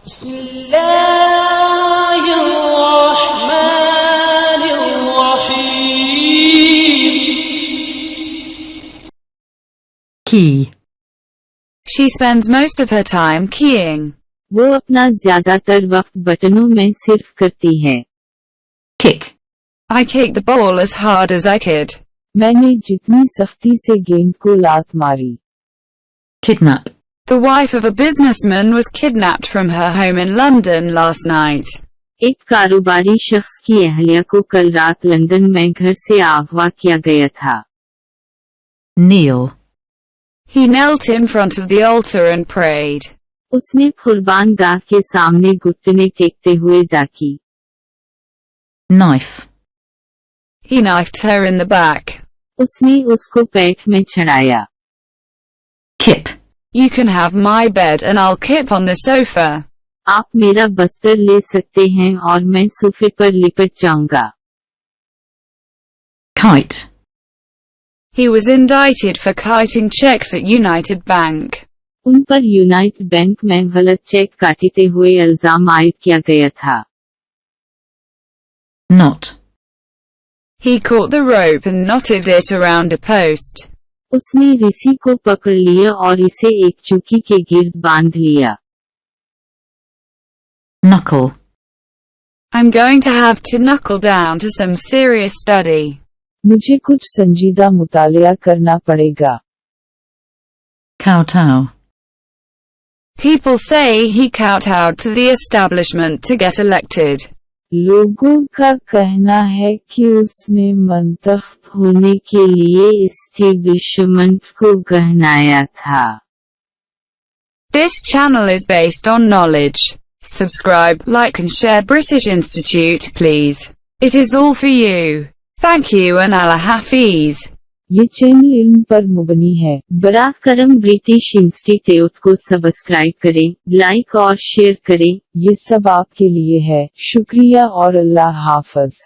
بسم الله الرحمن الرحيم. Key. She spends most of her time keying. वो अपना ज्यादातर वक्त बटनों में सिर्फ करती है. Kick. I kicked the ball as hard as I could. मैंने जितनी सख्ती से गेंद को लात मारी. Kidnap. The wife of a businessman was kidnapped from her home in London last night. एक कारोबारी शख्स की अहलिया को कल रात लंदन में घर से अगवा किया गया था. Kneel. He knelt in front of the altar and prayed. उसने कुर्बान गाह के सामने घुटने टेकते हुए दुआ की. Knife. He knifed her in the back. उसने उसको पेट में चढ़ाया. Kip. You can have my bed and I'll kip on the sofa. आप मेरा बस्तर ले सकते हैं और मैं सोफे पर लिपट जाऊंगा. Kite. He was indicted for kiting checks at United Bank. उन पर यूनाइटेड बैंक में गलत चेक काटते हुए इल्जाम आयद किया गया था. Knot. He caught the rope and knotted it around a post. उसने रस्सी को पकड़ लिया और इसे एक चौकी के गिर्द बांध लिया. Knuckle. I'm going to have to knuckle down to some serious study. मुझे कुछ संजीदा मुतालिया करना पड़ेगा. Kowtow. People say he kowtowed to the establishment to get elected. लोगों का कहना है कि उसने मंतखब होने के लिए एस्टेब्लिशमेंट को गहनाया था. This channel is based on knowledge. Subscribe, like and share British Institute please. It is all for you. Thank you and Allah Hafiz. ये चैनल इल्म पर मुबनी है. बराह करम ब्रिटिश इंस्टीट्यूट को सब्सक्राइब करें, लाइक और शेयर करें. ये सब आपके लिए है. शुक्रिया और अल्लाह हाफ़िज़.